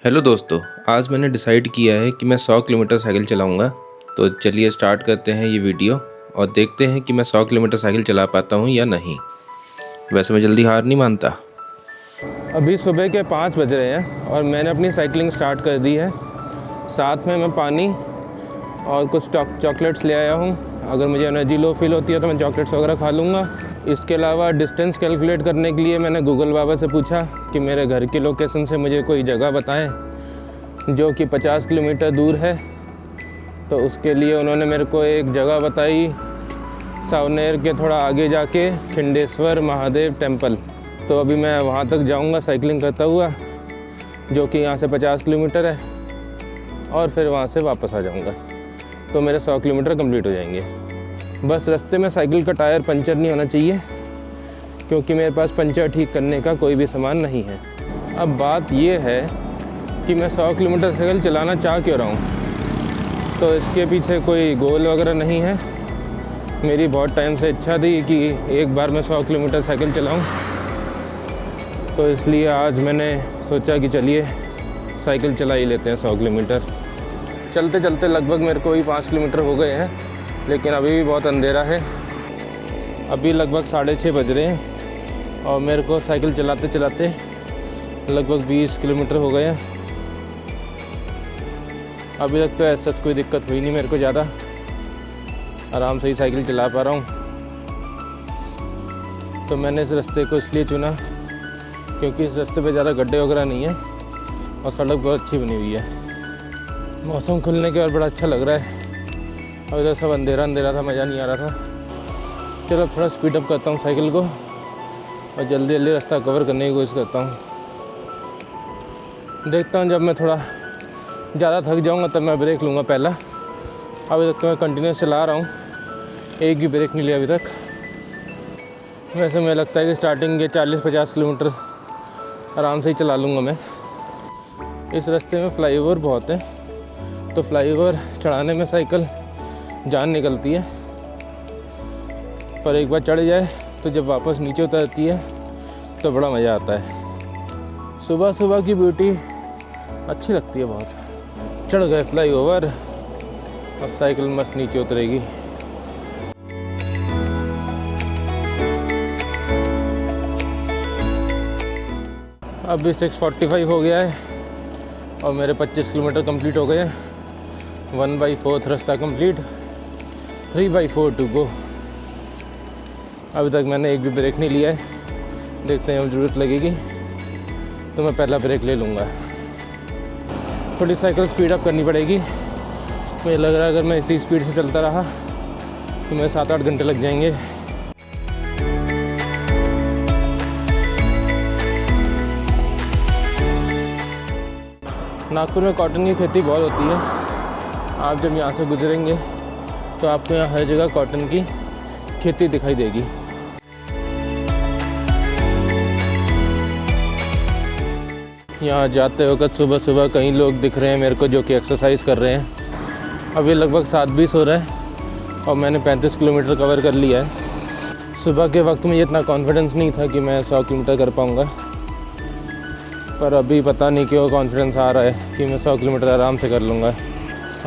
Hello दोस्तों, आज मैंने डिसाइड किया है कि मैं 100 किलोमीटर साइकिल चलाऊंगा। तो चलिए स्टार्ट करते हैं ये वीडियो और देखते हैं कि मैं 100 किलोमीटर साइकिल चला पाता हूँ या नहीं। वैसे मैं जल्दी हार नहीं मानता। अभी सुबह के 5 बज रहे हैं और मैंने अपनी साइकिलिंग स्टार्ट कर दी है। साथ में मैं पानी और कुछ चॉकलेट्स ले आया हूँ। अगर मुझे एनर्जी लो फील होती है तो मैं चॉकलेट्स वगैरह खा लूँगा। इसके अलावा डिस्टेंस कैलकुलेट करने के लिए मैंने गूगल बाबा से पूछा कि मेरे घर की लोकेशन से मुझे कोई जगह बताएं जो कि 50 किलोमीटर दूर है। तो उसके लिए उन्होंने मेरे को एक जगह बताई, सावनेर के थोड़ा आगे जाके खिंडेश्वर महादेव टेम्पल। तो अभी मैं वहाँ तक जाऊँगा साइकिलिंग करता हुआ, जो कि यहाँ से 50 किलोमीटर है, और फिर वहाँ से वापस आ जाऊँगा। तो मेरे 100 किलोमीटर कंप्लीट हो जाएंगे। बस रास्ते में साइकिल का टायर पंचर नहीं होना चाहिए, क्योंकि मेरे पास पंचर ठीक करने का कोई भी सामान नहीं है। अब बात ये है कि मैं 100 किलोमीटर साइकिल चलाना चाह क्यों रहा हूँ। तो इसके पीछे कोई गोल वगैरह नहीं है। मेरी बहुत टाइम से इच्छा थी कि एक बार मैं 100 किलोमीटर साइकिल चलाऊँ। तो इसलिए आज मैंने सोचा कि चलिए साइकिल चला ही लेते हैं 100 किलोमीटर। चलते चलते लगभग मेरे को ही 5 किलोमीटर हो गए हैं, लेकिन अभी भी बहुत अंधेरा है। अभी लगभग 6:30 बज रहे हैं और मेरे को साइकिल चलाते चलाते लगभग 20 किलोमीटर हो गए हैं। अभी तक तो ऐसा कोई दिक्कत हुई नहीं मेरे को ज़्यादा, आराम से ही साइकिल चला पा रहा हूँ। तो मैंने इस रास्ते को इसलिए चुना क्योंकि इस रास्ते पे ज़्यादा गड्ढे वगैरह नहीं है और सड़क बहुत अच्छी बनी हुई है। मौसम खुलने के बाद बड़ा अच्छा लग रहा है। और इधर सब अंधेरा अंधेरा था, मज़ा नहीं आ रहा था। चलो थोड़ा स्पीड अप करता हूँ साइकिल को और जल्दी जल्दी रास्ता कवर करने की कोशिश करता हूँ। देखता हूँ जब मैं थोड़ा ज़्यादा थक जाऊँगा तब मैं ब्रेक लूँगा पहला। अभी तक तो मैं कंटिन्यूस चला रहा हूँ, एक भी ब्रेक नहीं लिया अभी तक। वैसे मुझे लगता है कि स्टार्टिंग के 40-50 किलोमीटर आराम से ही चला लूँगा मैं। इस रास्ते में फ्लाईओवर बहुत हैं, तो फ्लाईओवर चढ़ाने में साइकिल जान निकलती है, पर एक बार चढ़ जाए तो जब वापस नीचे उतरती है तो बड़ा मज़ा आता है। सुबह सुबह की ब्यूटी अच्छी लगती है बहुत। चढ़ गए फ्लाईओवर और साइकिल मस्त नीचे उतरेगी। अभी 6:45 हो गया है और मेरे 25 किलोमीटर कंप्लीट हो गए हैं। 1/4 रास्ता कंप्लीट, 3/4 टू गो। अभी तक मैंने एक भी ब्रेक नहीं लिया है। देखते हैं, ज़रूरत लगेगी तो मैं पहला ब्रेक ले लूँगा। थोड़ी साइकिल स्पीड अप करनी पड़ेगी। मुझे लग रहा है अगर मैं इसी स्पीड से चलता रहा तो मेरे 7-8 घंटे लग जाएंगे। नागपुर में कॉटन की खेती बहुत होती है। आप जब यहाँ से गुजरेंगे तो आपको यहाँ हर जगह कॉटन की खेती दिखाई देगी। यहाँ जाते वक्त सुबह सुबह कई लोग दिख रहे हैं मेरे को जो कि एक्सरसाइज कर रहे हैं। अभी लगभग 7:20 हो रहा है और मैंने 35 किलोमीटर कवर कर लिया है। सुबह के वक्त मुझे इतना कॉन्फिडेंस नहीं था कि मैं 100 किलोमीटर कर पाऊँगा, पर अभी पता नहीं क्यों कॉन्फिडेंस आ रहा है कि मैं 100 किलोमीटर आराम से कर लूँगा।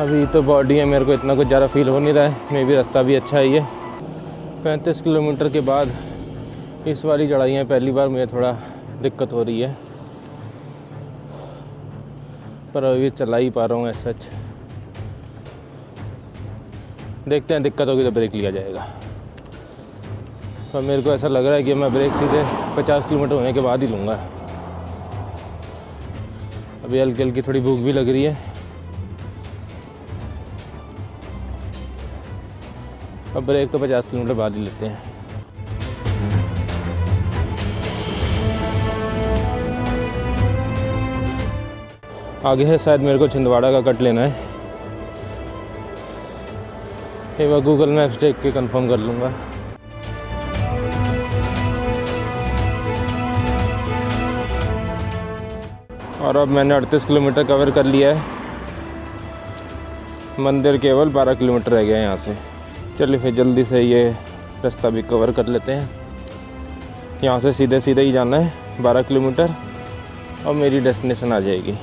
अभी तो बॉडी है, मेरे को इतना कुछ ज़्यादा फील हो नहीं रहा है। मे भी रास्ता भी अच्छा ही है। 35 किलोमीटर के बाद इस वाली चढ़ाइयाँ पहली बार मुझे थोड़ा दिक्कत हो रही है, पर अभी चला ही पा रहा हूँ ऐसा। देखते हैं, दिक्कत होगी तो ब्रेक लिया जाएगा। पर मेरे को ऐसा लग रहा है कि मैं ब्रेक सीधे 50 किलोमीटर होने के बाद ही लूँगा। अभी हल्की हल्की थोड़ी भूख भी लग रही है। अब ब्रेक तो 50 किलोमीटर बाद ही लेते हैं। आगे है शायद मेरे को छिंदवाड़ा का कट लेना है। एक बार गूगल मैप्स देख के कंफर्म कर लूँगा। और अब मैंने 38 किलोमीटर कवर कर लिया है। मंदिर केवल 12 किलोमीटर रह गया है यहाँ से। चलिए फिर जल्दी से ये रास्ता भी कवर कर लेते हैं। यहाँ से सीधे सीधे ही जाना है 12 किलोमीटर और मेरी डेस्टिनेशन आ जाएगी।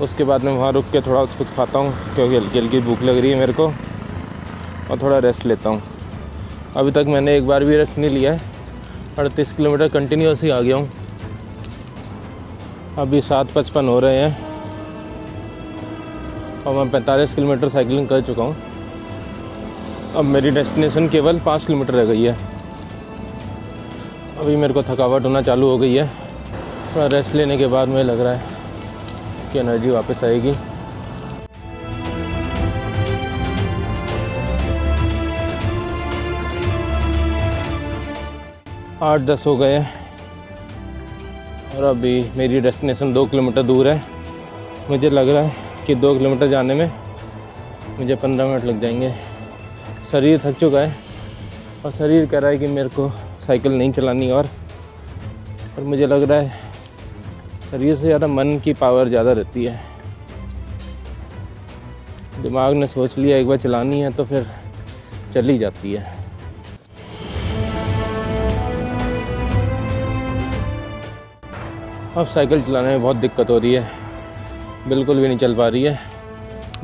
उसके बाद मैं वहाँ रुक के थोड़ा कुछ खाता हूँ क्योंकि हल्की हल्की भूख लग रही है मेरे को, और थोड़ा रेस्ट लेता हूँ। अभी तक मैंने एक बार भी रेस्ट नहीं लिया है, 38 किलोमीटर कंटिन्यूस ही आ गया हूँ। अभी 7:55 हो रहे हैं और मैं 45 किलोमीटर साइकिलिंग कर चुका हूँ। अब मेरी डेस्टिनेशन केवल 5 किलोमीटर रह गई है। अभी मेरे को थकावट होना चालू हो गई है। थोड़ा रेस्ट लेने के बाद मुझे लग रहा है कि एनर्जी वापस आएगी। आठ 10 हो गए हैं और अभी मेरी डेस्टिनेशन 2 किलोमीटर दूर है। मुझे लग रहा है कि 2 किलोमीटर जाने में मुझे 15 मिनट लग जाएंगे। शरीर थक चुका है और शरीर कह रहा है कि मेरे को साइकिल नहीं चलानी। और मुझे लग रहा है शरीर से ज़्यादा मन की पावर ज़्यादा रहती है। दिमाग ने सोच लिया एक बार चलानी है तो फिर चली जाती है। अब साइकिल चलाने में बहुत दिक्कत हो रही है, बिल्कुल भी नहीं चल पा रही है,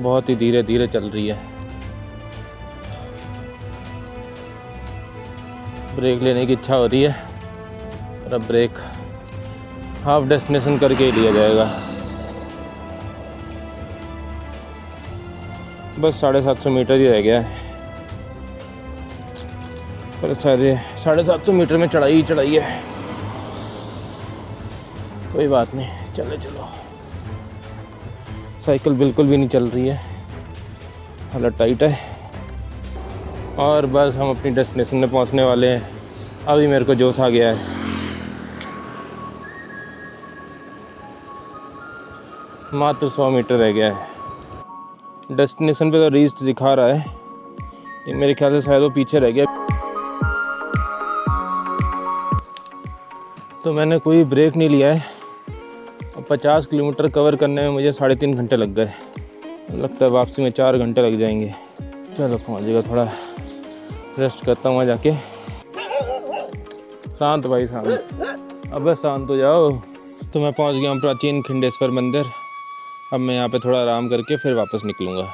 बहुत ही धीरे धीरे चल रही है। ब्रेक लेने की इच्छा हो रही है और अब ब्रेक हाफ डेस्टिनेशन करके ही लिया जाएगा। बस 750 मीटर ही रह गया है, पर सारे 750 मीटर में चढ़ाई ही चढ़ाई है। कोई बात नहीं, चलो। साइकिल बिल्कुल भी नहीं चल रही है, हालत टाइट है। और बस हम अपनी डेस्टिनेशन में पहुंचने वाले हैं। अभी मेरे को जोश आ गया है। मात्र 100 मीटर रह गया है। डेस्टिनेशन पे तो रीच दिखा रहा है, ये मेरे ख्याल से शायद वो पीछे रह गया। तो मैंने कोई ब्रेक नहीं लिया है और 50 किलोमीटर कवर करने में मुझे 3.5 घंटे लग गए। लगता है वापसी में 4 घंटे लग जाएंगे। चलो पहुँचेगा, थोड़ा रेस्ट करता हूँ जाके। शांत भाई शांत, अबे शांत हो जाओ। तो मैं पहुँच गया हूँ प्राचीन खिंडेश्वर मंदिर। अब मैं यहाँ पे थोड़ा आराम करके फिर वापस निकलूँगा।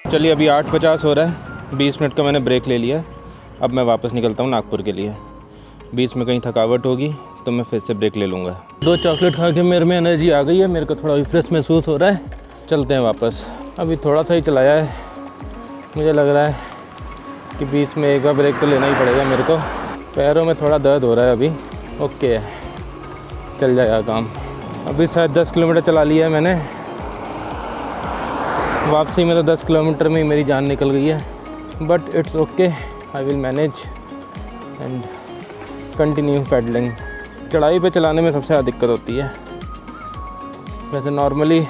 चलिए अभी 8:50 हो रहा है, 20 मिनट का मैंने ब्रेक ले लिया। अब मैं वापस निकलता हूँ नागपुर के लिए। बीच में कहीं थकावट होगी तो मैं फिर से ब्रेक ले लूँगा। 2 चॉकलेट खा के मेरे में एनर्जी आ गई है, मेरे को थोड़ा रिफ्रेश महसूस हो रहा है। चलते हैं वापस। अभी थोड़ा सा ही चलाया है, मुझे लग रहा है कि बीच में एक बार ब्रेक तो लेना ही पड़ेगा मेरे को। पैरों में थोड़ा दर्द हो रहा है अभी। ओके, चल जाएगा काम। अभी शायद 10 किलोमीटर चला लिया है मैंने। वापसी में तो 10 किलोमीटर में ही मेरी जान निकल गई है, but it's okay, I will manage and continue pedalling. चढ़ाई पे चलाने में सबसे ज़्यादा दिक्कत होती है। वैसे नॉर्मली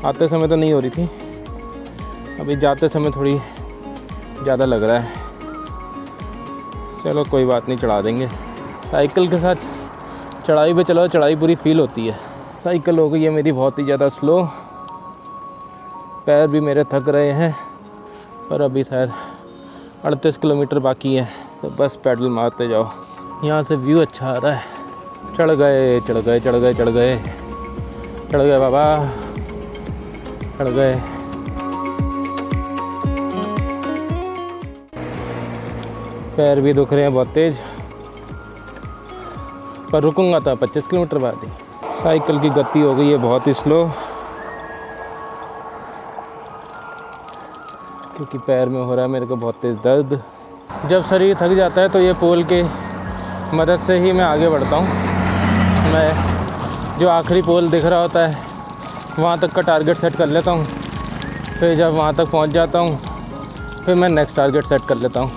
आते समय तो नहीं हो रही थी, अभी जाते समय थोड़ी ज़्यादा लग रहा है। चलो कोई बात नहीं, चढ़ा देंगे। साइकिल के साथ चढ़ाई पे चलो, चढ़ाई पूरी फील होती है। साइकिल हो गई है मेरी बहुत ही ज़्यादा स्लो, पैर भी मेरे थक रहे हैं और अभी शायद 38 किलोमीटर बाकी है। तो बस पैडल मारते जाओ। यहाँ से व्यू अच्छा आ रहा है। चढ़ गए बाबा, चढ़ गए। पैर भी दुख रहे हैं बहुत तेज़, पर रुकूंगा तो 25 किलोमीटर बाद ही। साइकिल की गति हो गई है बहुत ही स्लो, क्योंकि पैर में हो रहा है मेरे को बहुत तेज़ दर्द। जब शरीर थक जाता है तो ये पोल के मदद से ही मैं आगे बढ़ता हूँ। मैं जो आखिरी पोल दिख रहा होता है वहाँ तक का टारगेट सेट कर लेता हूँ। फिर जब वहाँ तक पहुँच जाता हूँ फिर मैं नेक्स्ट टारगेट सेट कर लेता हूँ।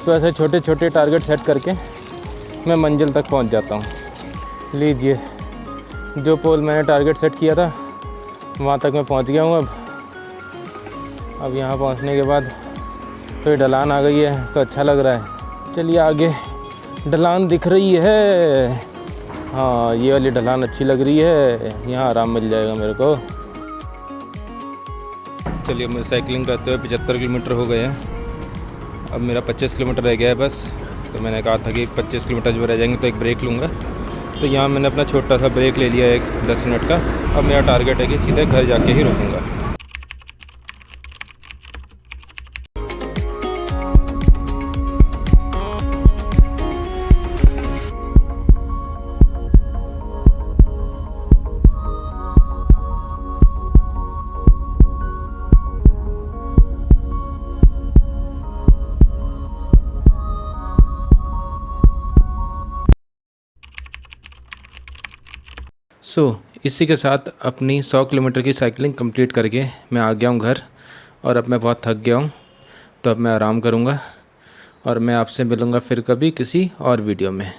तो ऐसे छोटे छोटे टारगेट सेट करके मैं मंजिल तक पहुँच जाता हूँ। लीजिए जो पोल मैंने टारगेट सेट किया था वहाँ तक मैं पहुँच गया हूँ। अब यहाँ पहुँचने के बाद तो ये ढलान आ गई है तो अच्छा लग रहा है। चलिए आगे ढलान दिख रही है। हाँ, ये वाली ढलान अच्छी लग रही है, यहाँ आराम मिल जाएगा मेरे को। चलिए, मैं साइकिलिंग करते हुए 75 किलोमीटर हो गए हैं। अब मेरा 25 किलोमीटर रह गया है बस। तो मैंने कहा था कि 25 किलोमीटर जब रह जाएंगे तो एक ब्रेक लूँगा। तो यहाँ मैंने अपना छोटा सा ब्रेक ले लिया, एक 10 मिनट का। अब मेरा टारगेट है कि सीधे घर जाके ही रुकूँगा। इसी के साथ अपनी 100 किलोमीटर की साइकिलिंग कंप्लीट करके मैं आ गया हूँ घर। और अब मैं बहुत थक गया हूँ, तो अब मैं आराम करूँगा और मैं आपसे मिलूँगा फिर कभी किसी और वीडियो में।